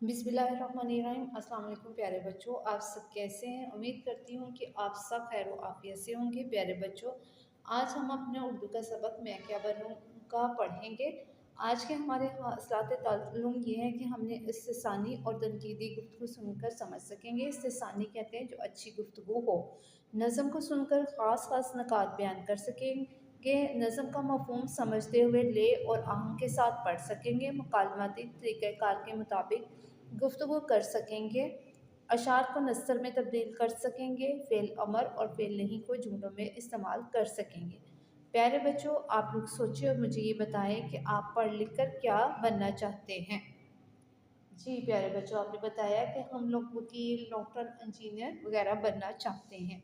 बिस्मिल्लाहिर्रहमानिर्रहीम। अस्सलाम वालेकुम प्यारे बच्चों, आप सब कैसे हैं? उम्मीद करती हूँ कि आप सब खैर व आफियत से होंगे। प्यारे बच्चों, आज हम अपने उर्दू का सबक मैं क्या बनूँगा पढ़ेंगे। आज के हमारे हसलात ताल्लुम ये है कि हमने इस्तिसानी और तनकीदी गुफ्तगू सुनकर समझ सकेंगे। इस्तिसानी कहते हैं जो अच्छी गुफ्तगू हो। नज़म को सुनकर ख़ास ख़ास नकात बयान कर सकेंगे। नज़म का मफ़हूम समझते हुए ले और आहंग के साथ पढ़ सकेंगे। मुकालमाती तरीक़ाकार के मुताबिक गुफ्तगू कर सकेंगे। अशार को नस्र में तब्दील कर सकेंगे। फ़ेल अमर और फ़ेल नहीं को जुमलों में इस्तेमाल कर सकेंगे। प्यारे बच्चों, आप लोग सोचिए और मुझे ये बताएं कि आप पढ़ लिख कर क्या बनना चाहते हैं। जी प्यारे बच्चों, आपने बताया कि हम लोग वकील, डॉक्टर, इंजीनियर वगैरह बनना चाहते हैं।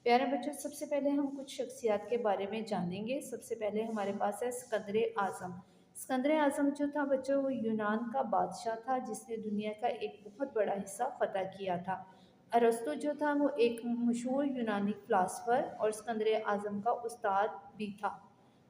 प्यारे बच्चों, सबसे पहले हम कुछ शख्सियात के बारे में जानेंगे। सबसे पहले हमारे पास है सिकंदर आज़म। सिकंदर आज़म जो था बच्चों, वो यूनान का बादशाह था जिसने दुनिया का एक बहुत बड़ा हिस्सा फतह किया था। अरस्तु जो था वो एक मशहूर यूनानी फ़िलासफ़र और सिकंदर आज़म का उस्ताद भी था।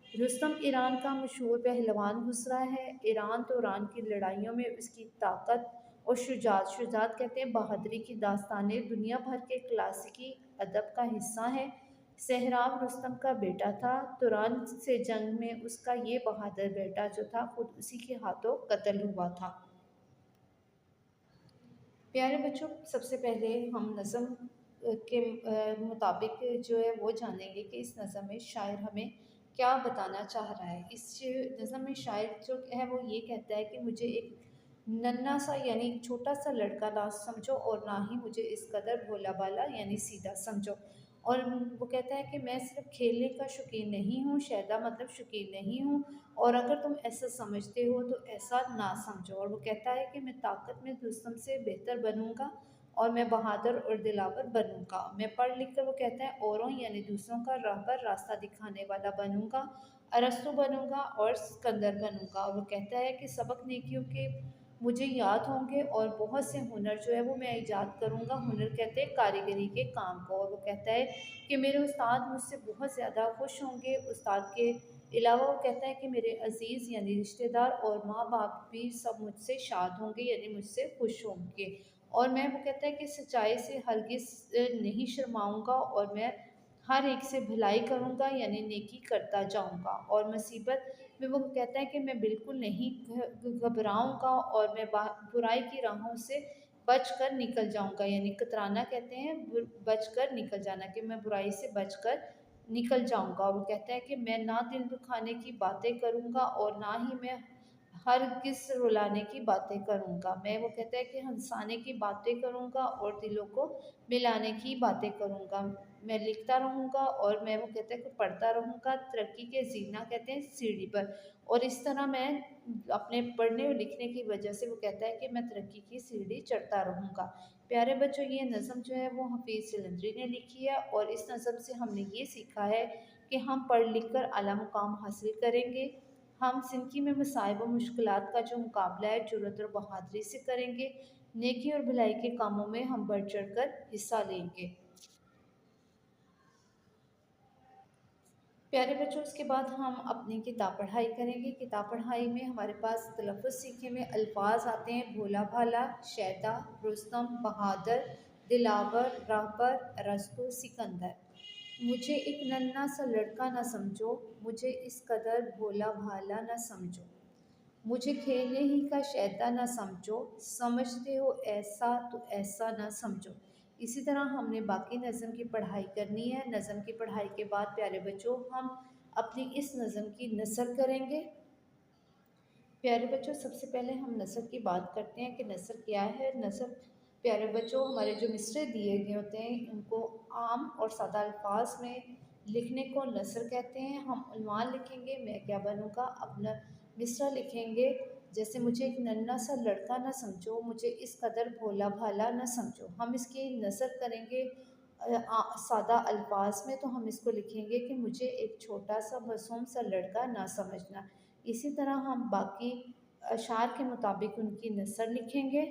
रुस्तम ईरान का मशहूर पहलवान गुज़रा है। ईरान तो ईरान की लड़ाइयों में उसकी ताकत और शुजात, शुजात कहते हैं बहादुरी की दास्तानें दुनिया भर के क्लासिकी अदब का हिस्सा है। सहराब रुस्तम का बेटा था। तुरान से जंग में उसका ये बहादुर बेटा जो था खुद उसी के हाथों कत्ल हुआ था। प्यारे बच्चों, सबसे पहले हम नज़म के मुताबिक जो है वो जानेंगे कि इस नज़म में शायर हमें क्या बताना चाह रहा है। इस नज़म में शायर जो है वो ये कहता है कि मुझे एक नन्हा सा यानी छोटा सा लड़का ना समझो और ना ही मुझे इस कदर भोला भाला यानी सीधा समझो। और वो कहता है कि मैं सिर्फ खेलने का शौकीन नहीं हूँ, शैदा मतलब शौकीन नहीं हूँ, और अगर तुम ऐसा समझते हो तो ऐसा ना समझो। और वो कहता है कि मैं ताकत में रुस्तम से बेहतर बनूंगा और मैं बहादुर और दिलावर बनूंगा। मैं पढ़ लिख कर, वो कहता है, औरों यानी दूसरों का रहबर रास्ता दिखाने वाला बनूंगा, अरस्तु बनूंगा और सिकंदर बनूंगा। और वो कहता है कि सबक नेकियों के मुझे याद होंगे और बहुत से हुनर जो है वो मैं ईजाद करूँगा। हुनर कहते हैं कारीगरी के काम को। और वो कहता है कि मेरे उस्ताद मुझसे बहुत ज़्यादा खुश होंगे। उस्ताद के अलावा वो कहता है कि मेरे अज़ीज़ यानी रिश्तेदार और माँ बाप भी सब मुझसे शाद होंगे यानी मुझसे खुश होंगे। और मैं, वो कहता है कि सच्चाई से हरगिज़ नहीं शर्माऊँगा और मैं हर एक से भलाई करूँगा यानी नेकी करता जाऊँगा। और मुसीबत में वो कहता है कि मैं बिल्कुल नहीं घबराऊँगा और मैं बुराई की राहों से बच कर निकल जाऊँगा यानी कतराना कहते हैं बच कर निकल जाना, कि मैं बुराई से बच कर निकल जाऊँगा। और वो कहता है कि मैं ना दिल दुखाने की बातें करूँगा और ना ही मैं हरगिज़ रुलाने की बातें करूँगा। मैं, वो कहता है कि हँसाने की बातें करूँगा और दिलों को मिलाने की बातें करूँगा। मैं लिखता रहूँगा और मैं, वो कहता है कि पढ़ता रहूँगा। तरक्की के ज़ीना कहते हैं सीढ़ी पर, और इस तरह मैं अपने पढ़ने और लिखने की वजह से, वो कहता है कि मैं तरक्की की सीढ़ी चढ़ता रहूँगा। प्यारे बच्चों, ये नज़म जो है वो हफीज़ जलंधरी ने लिखी है और इस नज़म से हमने ये सीखा है कि हम पढ़ लिख कर आला मुकाम हासिल करेंगे। हम ज़िंदगी में मसाइब व मुश्किलात का जो मुकाबला है जुर्रत और बहादुरी से करेंगे। नेकी और भलाई के कामों में हम बढ़ चढ़ कर हिस्सा लेंगे। प्यारे बच्चों, उसके बाद हम अपनी किताब पढ़ाई करेंगे। किताब पढ़ाई में हमारे पास तलफ़्फ़ुज़ सीखने में अल्फाज आते हैं: भोला भाला, शैदा, रुस्तम, बहादुर, दिलावर, रहबर, अरस्तू, सिकंदर। मुझे एक नन्हा सा लड़का ना समझो, मुझे इस कदर भोला भाला ना समझो, मुझे खेलने ही का शैतान ना समझो, समझते हो ऐसा तो ऐसा ना समझो। इसी तरह हमने बाकी नज़म की पढ़ाई करनी है। नज़म की पढ़ाई के बाद प्यारे बच्चों हम अपनी इस नज़म की नसर करेंगे। प्यारे बच्चों, सबसे पहले हम नसर की बात करते हैं कि नसर क्या है। नसर, प्यारे बच्चों, हमारे जो मिसरे दिए गए होते हैं उनको आम और सादा अल्फाज में लिखने को नसर कहते हैं। हम उन्वान लिखेंगे, मैं क्या बनूँगा, अपना मिसरा लिखेंगे। जैसे मुझे एक नन्हा सा लड़का ना समझो, मुझे इस कदर भोला भाला ना समझो। हम इसकी नसर करेंगे सादा अल्फाज में, तो हम इसको लिखेंगे कि मुझे एक छोटा सा मासूम सा लड़का ना समझना। इसी तरह हम बाकी अशार के मुताबिक उनकी नसर लिखेंगे।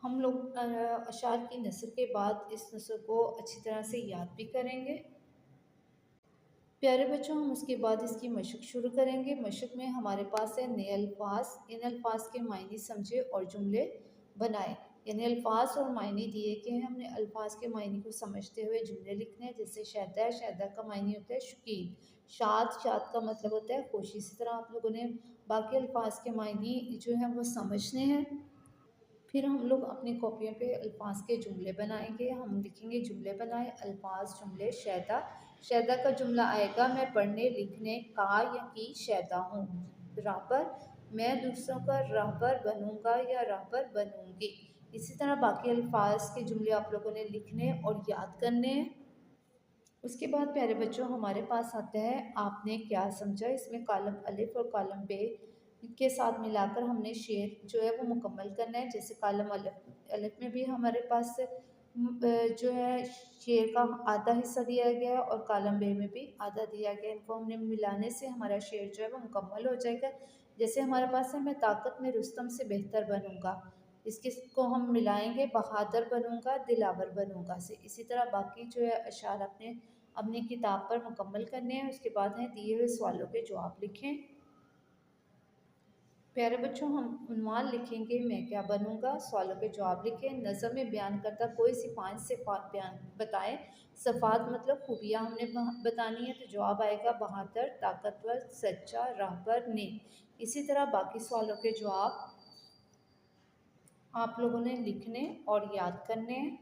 हम लोग अशार की नसर के बाद इस नसर को अच्छी तरह से याद भी करेंगे। प्यारे बच्चों, हम उसके बाद इसकी मशक शुरू करेंगे। मशक में हमारे पास है नए अल्फाज। इन अल्फाज के मायने समझे और जुमले बनाए। यानी अल्फाज और मायने दिए के हैं, हमने अल्फाज के मायने को समझते हुए जुमले लिखने हैं। जैसे शहदा है, शहदा का मायने होता है शौकीन। शाद, शाद का मतलब होता है खुशी। इसी तरह आप लोगों ने बाकी अल्फाज के मायने जो है वो समझने हैं। फिर हम लोग अपनी कॉपियों पे अल्फाज के जुमले बनाएंगे। हम लिखेंगे जुमले बनाए, अल्फाज जुमले। शैदा, शैदा का जुमला आएगा, मैं पढ़ने लिखने का या की शैदा हूँ। राहबर, मैं दूसरों का राहबर बनूंगा या राहबर बनूंगी। इसी तरह बाकी अल्फाज के जुमले आप लोगों ने लिखने और याद करने हैं। उसके बाद प्यारे बच्चों हमारे पास आता है आपने क्या समझा। इसमें कॉलम अलिफ और कॉलम बे के साथ मिलाकर हमने शेर जो है वो मुकम्मल करना है। जैसे कॉलम अलिफ, अलिफ में भी हमारे पास जो है शेर का आधा हिस्सा दिया गया है और कॉलम बे में भी आधा दिया गया है। इनको हमने मिलाने से हमारा शेर जो है वो मुकम्मल हो जाएगा। जैसे हमारे पास है, मैं ताकत में रुस्तम से बेहतर बनूंगा। इसके को हम मिलाएंगे, बहादुर बनूंगा दिलावर बनूंगा से। इसी तरह बाकी जो है अशार अपने अपनी किताब पर मुकम्मल करने हैं। उसके बाद हैं दिए हुए सवालों के जवाब लिखें। प्यारे बच्चों, हम उन्वान लिखेंगे, मैं क्या बनूंगा। सवालों के जवाब लिखें। नज़म में बयान करता कोई सी 5 सिफात बयान बताएं। सफ़ात मतलब खूबियाँ हमने बतानी है, तो जवाब आएगा बहादुर, ताकतवर, सच्चा, राहबर, नेक। इसी तरह बाकी सवालों के जवाब आप लोगों ने लिखने और याद करने हैं।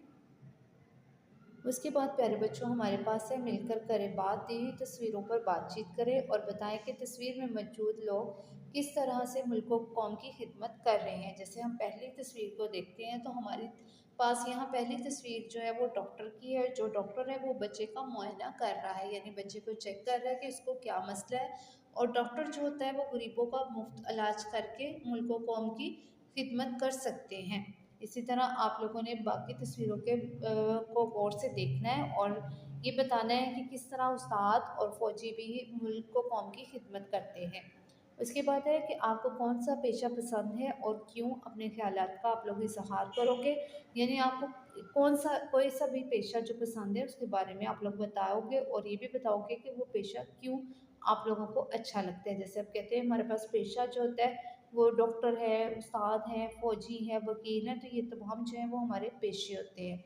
उसके बाद प्यारे बच्चों हमारे पास है मिलकर करें बात। दी हुई तस्वीरों पर बातचीत करें और बताएं कि तस्वीर में मौजूद लोग किस तरह से मुल्क व कौम की खिदमत कर रहे हैं। जैसे हम पहली तस्वीर को देखते हैं तो हमारे पास यहाँ पहली तस्वीर जो है वो डॉक्टर की है। जो डॉक्टर है वो बच्चे का मुआयना कर रहा है, यानी बच्चे को चेक कर रहा है कि उसको क्या मसला है। और डॉक्टर जो होता है वो गरीबों का मुफ्त इलाज करके मुल्क व कौम की खिदमत कर सकते हैं। इसी तरह आप लोगों ने बाकी तस्वीरों के को गौर से देखना है और ये बताना है कि किस तरह उस्ताद और फौजी भी मुल्क को कौम की खिदमत करते हैं। उसके बाद है कि आपको कौन सा पेशा पसंद है और क्यों। अपने ख्यालात का आप लोग इजहार करोगे, यानी आपको कौन सा कोई सा भी पेशा जो पसंद है उसके बारे में आप लोग बताओगे और ये भी बताओगे कि वो पेशा क्यों आप लोगों को अच्छा लगता है। जैसे आप कहते हैं हमारे पास पेशा जो होता है वो डॉक्टर है, उस्ताद हैं, फ़ौजी हैं, वकील हैं, तो ये तमाम जो हैं वो हमारे पेशे होते हैं।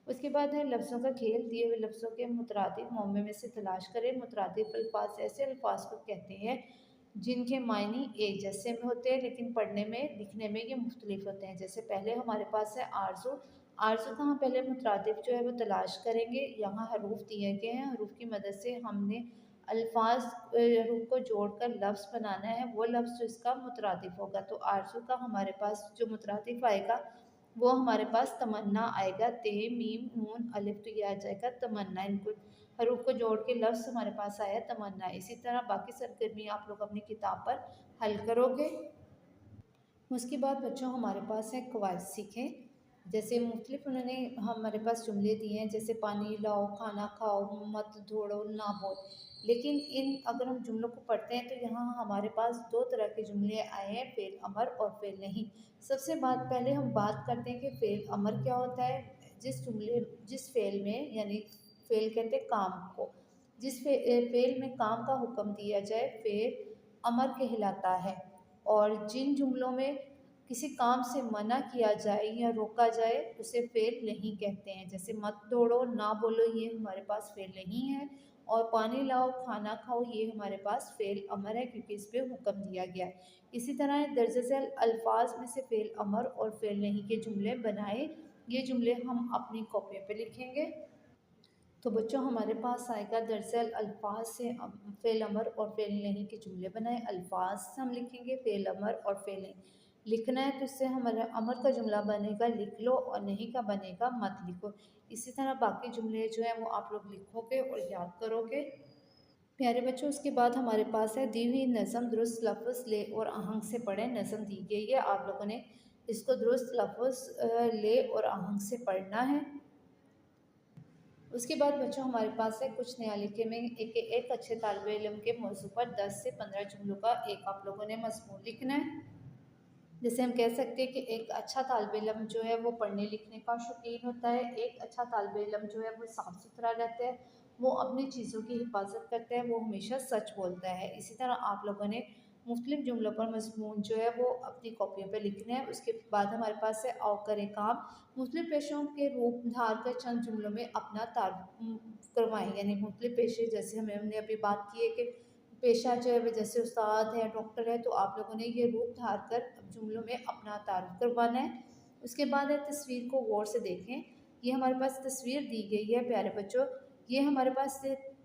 उसके बाद है लफ्ज़ों का खेल। दिए हुए लफ्ज़ों के मुतरादिफ मोमे में से तलाश करें। मुतरादिफ अल्फाज ऐसे अल्फाज को कहते हैं जिनके मायने एक जैसे में होते हैं लेकिन पढ़ने में लिखने में ये मुख्तलिफ होते हैं। जैसे पहले हमारे पास है आरजू। आरजू का हम पहले मुतरादिफ जो है वो तलाश करेंगे। यहाँ हरूफ दिए गए हैं, हरूफ की मदद से हमने अल्फाज हरूफ को जोड़कर लफ्ज़ बनाना है। वो लफ्ज़ जो इसका मुतरादिफ होगा, तो आरजू का हमारे पास जो मुतरादिफ आएगा वो हमारे पास तमन्ना आएगा। ते मीम नून अलिफ, तो ये आ जाएगा तमन्ना। इनको हरूफ को जोड़ के लफ्ज़ हमारे पास आया तमन्ना। इसी तरह बाकी सरगर्मी आप लोग अपनी किताब पर हल करोगे। उसके बाद बच्चों हमारे पास है कवायद सीखें। जैसे मुख्तलिफ उन्होंने हमारे पास जुमले दिए हैं, जैसे पानी लाओ, खाना खाओ, मत दौड़ो, ना बोल। लेकिन इन अगर हम जुमलों को पढ़ते हैं तो यहाँ हमारे पास दो तरह के जुमले आए हैं, फ़ेल अमर और फ़ेल नहीं। सबसे बात पहले हम बात करते हैं कि फ़ेल अमर क्या होता है। जिस फ़ेल में, यानी फ़ेल कहते हैं काम को, जिस फ़ेल में काम का हुक्म दिया जाए फ़ेल अमर कहलाता है। और जिन जुमलों में किसी काम से मना किया जाए या रोका जाए उसे फ़ेल नहीं कहते हैं। जैसे मत दौड़ो, ना बोलो, ये हमारे पास फ़ेल नहीं है। और पानी लाओ, खाना खाओ, ये हमारे पास फ़ेल अमर है क्योंकि इस पे हुक्म दिया गया है। इसी तरह दर्ज झेल अल्फाज में से फ़ेल अमर और फ़ेल नहीं के जुमले बनाए। ये जुमले हम अपनी कॉपियों पे लिखेंगे। तो बच्चों हमारे पास आएगा दरअसल अल्फाज से फ़ेल अमर और फ़ेल नहीं के जुमले बनाए। अल्फाज से हम लिखेंगे, फ़ेल अमर और फ़ेल नहीं लिखना है तो इससे हमारा अमर का जुमला बनेगा लिख लो और नहीं का बनेगा मत लिखो। इसी तरह बाकी जुमले जो हैं वो आप लोग लिखोगे और याद करोगे। प्यारे बच्चों उसके बाद हमारे पास है दी हुई नज़म दुरुस्त लफ्ज़ ले और आहंग से पढ़ें। नज़म दी गई है, आप लोगों ने इसको दुरुस्त लफ्ज़ ले और आहंग से पढ़ना है। उसके बाद बच्चों हमारे पास है कुछ नया लिखे में एक अच्छे तालिब इल्म के मौजू पर 10 से 15 जुमलों का एक आप लोगों ने मजमून लिखना है। जैसे हम कह सकते हैं कि एक अच्छा तालिब इल्म जो है वो पढ़ने लिखने का शौकीन होता है। एक अच्छा तालिब इल्म जो है वो साफ़ सुथरा रहता है वो अपनी चीज़ों की हिफाजत करता है, वो हमेशा सच बोलता है। इसी तरह आप लोगों ने मुख्तलिफ़ जुमलों पर मज़मून जो है वो अपनी कॉपियों पे लिखने हैं। उसके बाद हमारे पास है आओ करें काम। मुख्तलिफ़ पेशों के रूप धार कर चंद जुमलों में अपना करवाएँ, यानी मुख्तलिफ़ पेशे जैसे हमने अभी बात की है कि पेशा जो है वो जैसे उस्ताद है, डॉक्टर है, तो आप लोगों ने ये रूप धार कर जुमलों में अपना तारुफ़ करवाना है। उसके बाद है तस्वीर को गौर से देखें। ये हमारे पास तस्वीर दी गई है प्यारे बच्चों। ये हमारे पास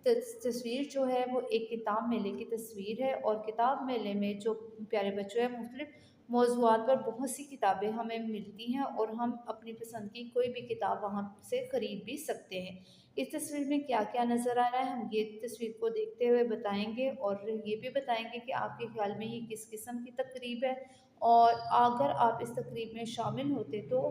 तस्वीर जो है वो एक किताब मेले की तस्वीर है, और किताब मेले में जो प्यारे बच्चों है मुख्तलिफ़ मौज़ूआत पर बहुत सी किताबें हमें मिलती हैं, और हम अपनी पसंद की कोई भी किताब वहाँ से ख़रीद भी सकते हैं। इस तस्वीर में क्या-क्या नज़र आ रहा है, हम ये तस्वीर को देखते हुए बताएँगे, और ये भी बताएँगे कि आपके ख़्याल में ये किस किस्म की तक़रीब है, और अगर आप इस तक़रीब में शामिल होते तो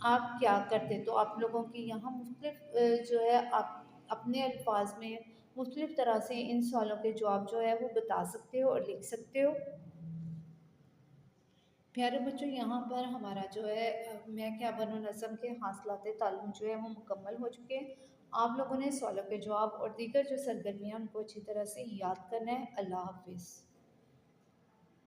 आप क्या करते? तो आप लोगों की यहाँ मुख्तलिफ़ जो है आप अपने अल्फ़ाज़ में मुख्तलिफ़ तरह से इन सवालों के जवाब जो है वो बता सकते हो और लिख सकते हो। प्यारे बच्चों, यहाँ पर हमारा जो है मैं क्या बनूँ नज़म के हासिलात तालीम जो है वो मुकम्मल हो चुके हैं। आप लोगों ने सवालों के जवाब और दीगर जो सरगर्मियाँ उनको अच्छी तरह से याद करना है। अल्लाह हाफ़िज़।